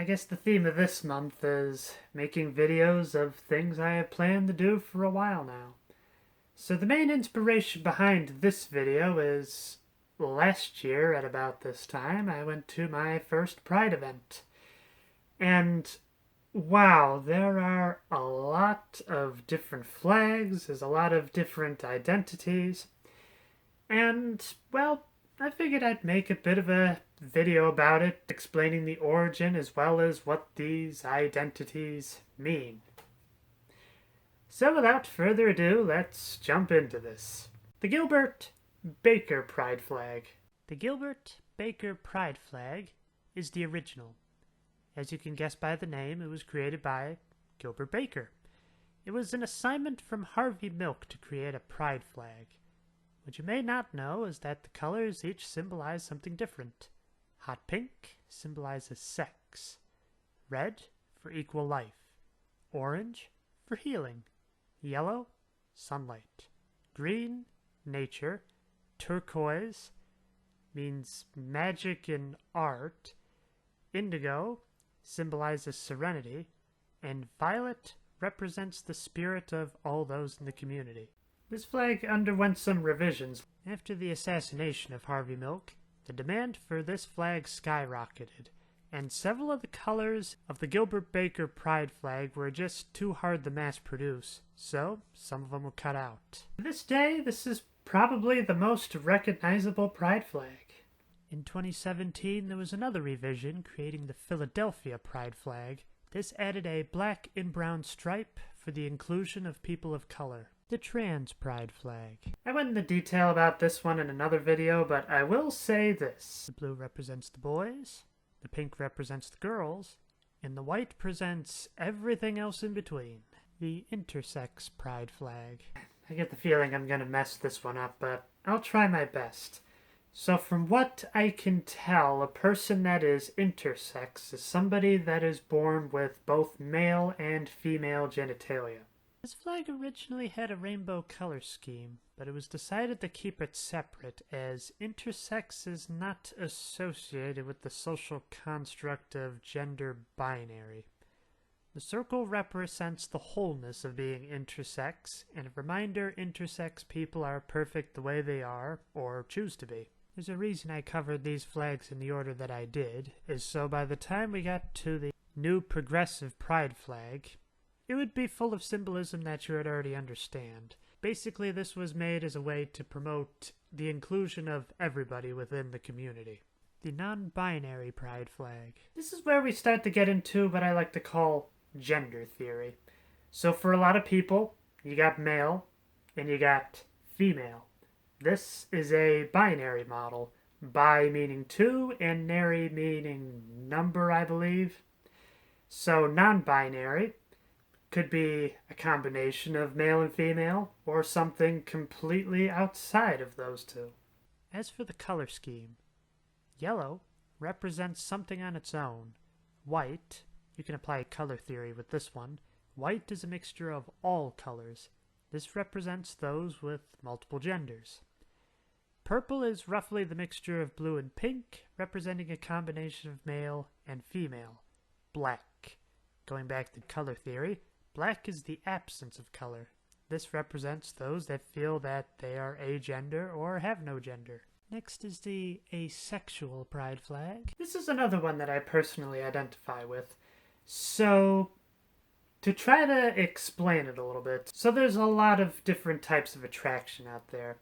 I guess the theme of this month is making videos of things I have planned to do for a while now. So the main inspiration behind this video is last year at about this time I went to my first Pride event. And wow, there are a lot of different flags, there's a lot of different identities, and well, I figured I'd make a bit of a video about it, explaining the origin as well as what these identities mean. So without further ado, let's jump into this. The Gilbert Baker Pride Flag. The Gilbert Baker Pride Flag is the original. As you can guess by the name, it was created by Gilbert Baker. It was an assignment from Harvey Milk to create a pride flag. What you may not know is that the colors each symbolize something different. Hot pink symbolizes sex. Red for equal life. Orange for healing. Yellow, sunlight. Green, nature. Turquoise means magic and art. Indigo symbolizes serenity. And violet represents the spirit of all those in the community. This flag underwent some revisions. After the assassination of Harvey Milk, the demand for this flag skyrocketed, and several of the colors of the Gilbert Baker Pride flag were just too hard to mass produce, so some of them were cut out. To this day, this is probably the most recognizable Pride flag. In 2017, there was another revision creating the Philadelphia Pride flag. This added a black and brown stripe for the inclusion of people of color. The trans pride flag. I went into detail about this one in another video, but I will say this. The blue represents the boys, the pink represents the girls, and the white presents everything else in between. The intersex pride flag. I get the feeling I'm gonna mess this one up, but I'll try my best. So from what I can tell, a person that is intersex is somebody that is born with both male and female genitalia. This flag originally had a rainbow color scheme, but it was decided to keep it separate as intersex is not associated with the social construct of gender binary. The circle represents the wholeness of being intersex, and a reminder intersex people are perfect the way they are, or choose to be. There's a reason I covered these flags in the order that I did, is so by the time we got to the new progressive pride flag, it would be full of symbolism that you would already understand. Basically, this was made as a way to promote the inclusion of everybody within the community. The non-binary pride flag. This is where we start to get into what I like to call gender theory. So for a lot of people, you got male and you got female. This is a binary model. Bi meaning two and nary meaning number, I believe. So non-binary could be a combination of male and female, or something completely outside of those two. As for the color scheme, yellow represents something on its own. White, you can apply color theory with this one. White is a mixture of all colors. This represents those with multiple genders. Purple is roughly the mixture of blue and pink, representing a combination of male and female. Black, going back to color theory, black is the absence of color. This represents those that feel that they are agender or have no gender. Next is the asexual pride flag. This is another one that I personally identify with. So, to try to explain it a little bit, so there's a lot of different types of attraction out there.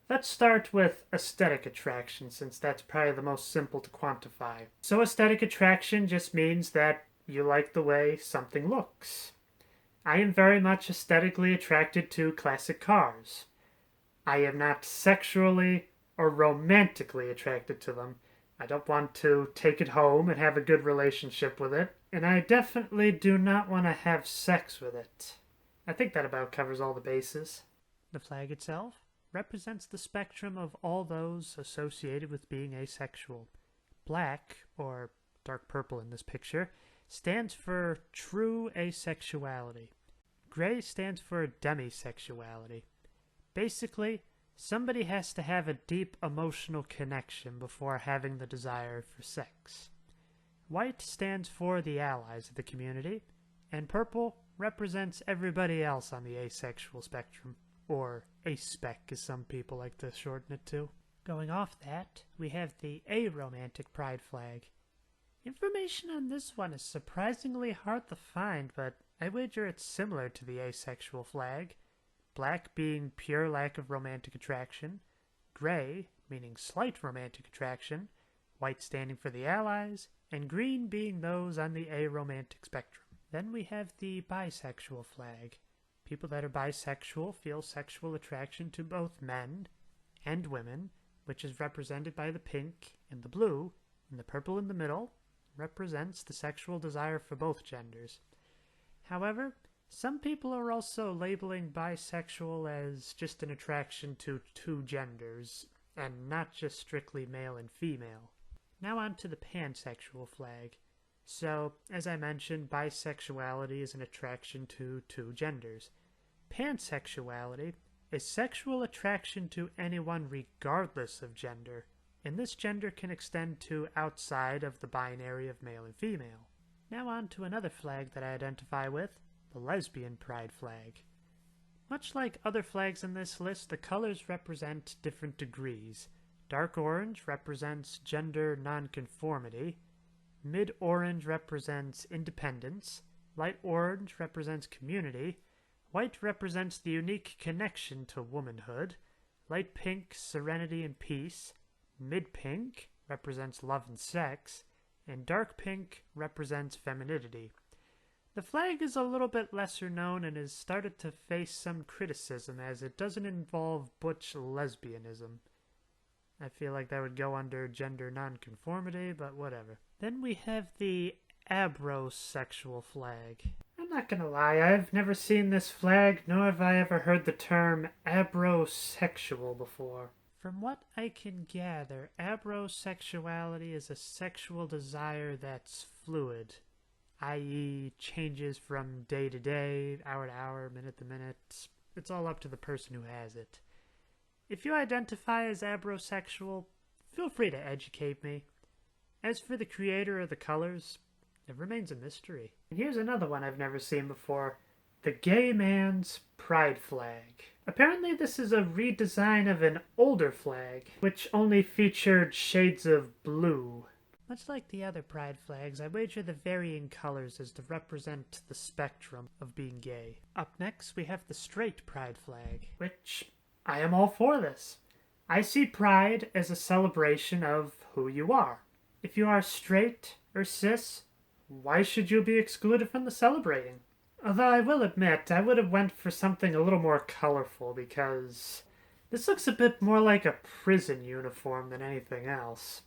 Let's start with aesthetic attraction, since that's probably the most simple to quantify. So aesthetic attraction just means that you like the way something looks. I am very much aesthetically attracted to classic cars. I am not sexually or romantically attracted to them. I don't want to take it home and have a good relationship with it, and I definitely do not want to have sex with it. I think that about covers all the bases. The flag itself represents the spectrum of all those associated with being asexual. Black, or dark purple in this picture, stands for true asexuality. Gray stands for demisexuality. Basically, somebody has to have a deep emotional connection before having the desire for sex. White stands for the allies of the community, and purple represents everybody else on the asexual spectrum, or aspec as some people like to shorten it to. Going off that, we have the aromantic pride flag. Information on this one is surprisingly hard to find, but I wager it's similar to the asexual flag. Black being pure lack of romantic attraction, gray meaning slight romantic attraction, white standing for the allies, and green being those on the aromantic spectrum. Then we have the bisexual flag. People that are bisexual feel sexual attraction to both men and women, which is represented by the pink and the blue, and the purple in the middle represents the sexual desire for both genders. However, some people are also labeling bisexual as just an attraction to two genders, and not just strictly male and female. Now on to the pansexual flag. So, as I mentioned, bisexuality is an attraction to two genders. Pansexuality is sexual attraction to anyone regardless of gender, and this gender can extend to outside of the binary of male and female. Now on to another flag that I identify with, the lesbian pride flag. Much like other flags in this list, the colors represent different degrees. Dark orange represents gender nonconformity, mid-orange represents independence, light orange represents community, white represents the unique connection to womanhood, light pink serenity and peace, mid-pink represents love and sex, and dark pink represents femininity. The flag is a little bit lesser known and has started to face some criticism as it doesn't involve butch lesbianism. I feel like that would go under gender nonconformity, but whatever. Then we have the abrosexual flag. I'm not gonna lie, I've never seen this flag, nor have I ever heard the term abrosexual before. From what I can gather, abrosexuality is a sexual desire that's fluid, i.e. changes from day to day, hour to hour, minute to minute. It's all up to the person who has it. If you identify as abrosexual, feel free to educate me. As for the creator of the colors, it remains a mystery. And here's another one I've never seen before. The gay man's pride flag. Apparently this is a redesign of an older flag, which only featured shades of blue. Much like the other pride flags, I wager the varying colors as to represent the spectrum of being gay. Up next, we have the straight pride flag, which I am all for this. I see pride as a celebration of who you are. If you are straight or cis, why should you be excluded from the celebrating? Although I will admit, I would have went for something a little more colorful because this looks a bit more like a prison uniform than anything else.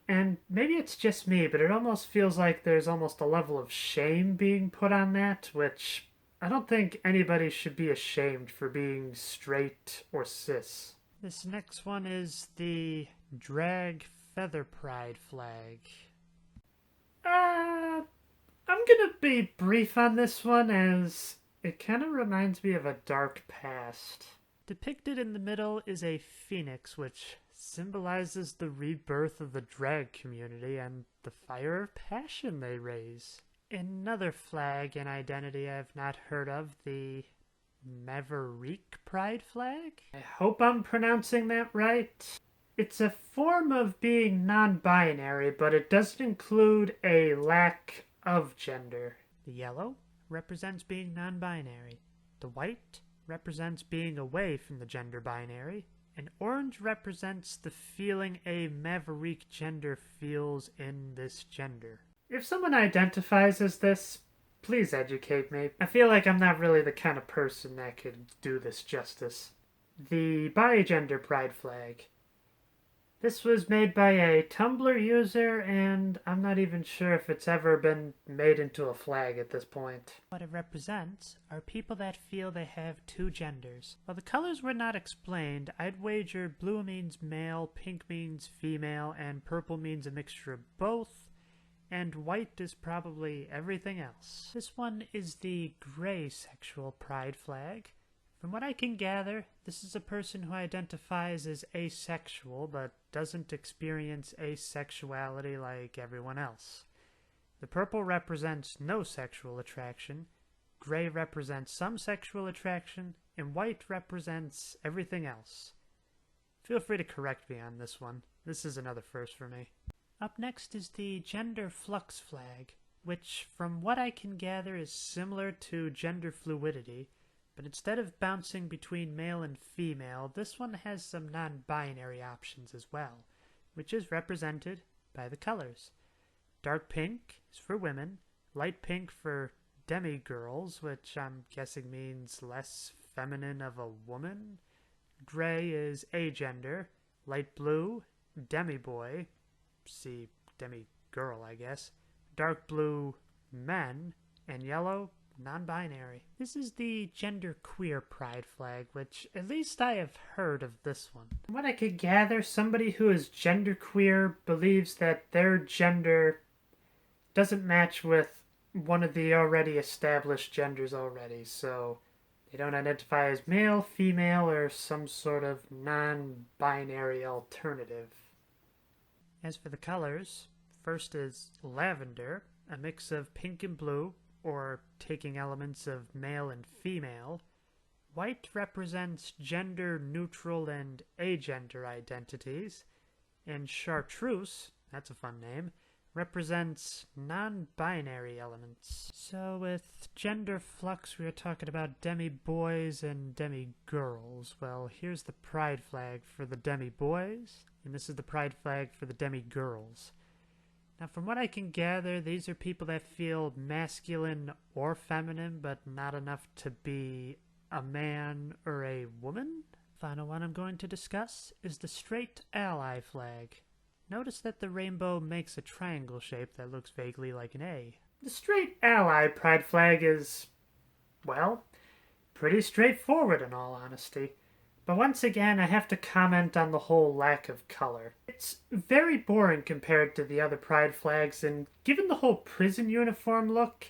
And maybe it's just me, but it almost feels like there's almost a level of shame being put on that, which I don't think anybody should be ashamed for being straight or cis. This next one is the drag feather pride flag. I'm gonna be brief on this one as it kind of reminds me of a dark past. Depicted in the middle is a phoenix, which symbolizes the rebirth of the drag community and the fire of passion they raise. Another flag and identity I've not heard of, the Maverick Pride flag? I hope I'm pronouncing that right. It's a form of being non-binary, but it doesn't include a lack of gender. The yellow represents being non-binary. The white represents being away from the gender binary. And orange represents the feeling a maverick gender feels in this gender. If someone identifies as this, please educate me. I feel like I'm not really the kind of person that could do this justice. The bi-gender pride flag. This was made by a Tumblr user, and I'm not even sure if it's ever been made into a flag at this point. What it represents are people that feel they have two genders. While the colors were not explained, I'd wager blue means male, pink means female, and purple means a mixture of both, and white is probably everything else. This one is the gray sexual pride flag. From what I can gather, this is a person who identifies as asexual but doesn't experience asexuality like everyone else. The purple represents no sexual attraction, gray represents some sexual attraction, and white represents everything else. Feel free to correct me on this one. This is another first for me. Up next is the gender flux flag, which from what I can gather is similar to gender fluidity, but instead of bouncing between male and female, this one has some non-binary options as well, which is represented by the colors. Dark pink is for women, light pink for demi-girls, which I'm guessing means less feminine of a woman. Gray is agender, light blue, demi-boy, see demi-girl I guess, dark blue, men, and yellow, non-binary. This is the genderqueer pride flag, which at least I have heard of this one. From what I could gather, somebody who is genderqueer believes that their gender doesn't match with one of the already established genders already, so they don't identify as male, female, or some sort of non-binary alternative. As for the colors, first is lavender, a mix of pink and blue, or taking elements of male and female. White represents gender-neutral and agender identities, and chartreuse, that's a fun name, represents non-binary elements. So with gender flux, we are talking about demi-boys and demi-girls. Well, here's the pride flag for the demi-boys, and this is the pride flag for the demi-girls. Now, from what I can gather, these are people that feel masculine or feminine, but not enough to be a man or a woman. Final one I'm going to discuss is the straight ally flag. Notice that the rainbow makes a triangle shape that looks vaguely like an A. The straight ally pride flag is, well, pretty straightforward in all honesty. But once again, I have to comment on the whole lack of color. It's very boring compared to the other pride flags, and given the whole prison uniform look,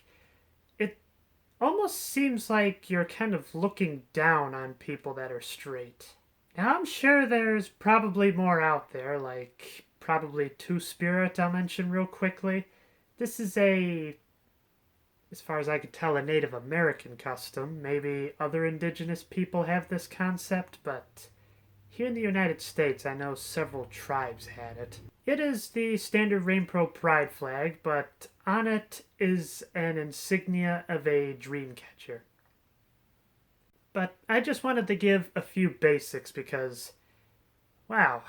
it almost seems like you're kind of looking down on people that are straight. Now, I'm sure there's probably more out there, like probably Two-Spirit I'll mention real quickly. This is as far as I could tell, a Native American custom. Maybe other indigenous people have this concept, but here in the United States, I know several tribes had it. It is the standard Rainbow Pride flag, but on it is an insignia of a dream catcher. But I just wanted to give a few basics because, wow,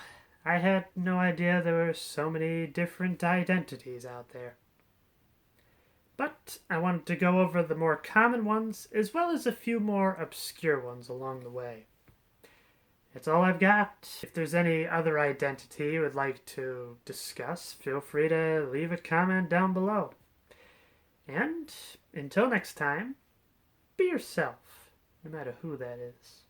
I had no idea there were so many different identities out there. But I wanted to go over the more common ones, as well as a few more obscure ones along the way. That's all I've got. If there's any other identity you would like to discuss, feel free to leave a comment down below. And until next time, be yourself, no matter who that is.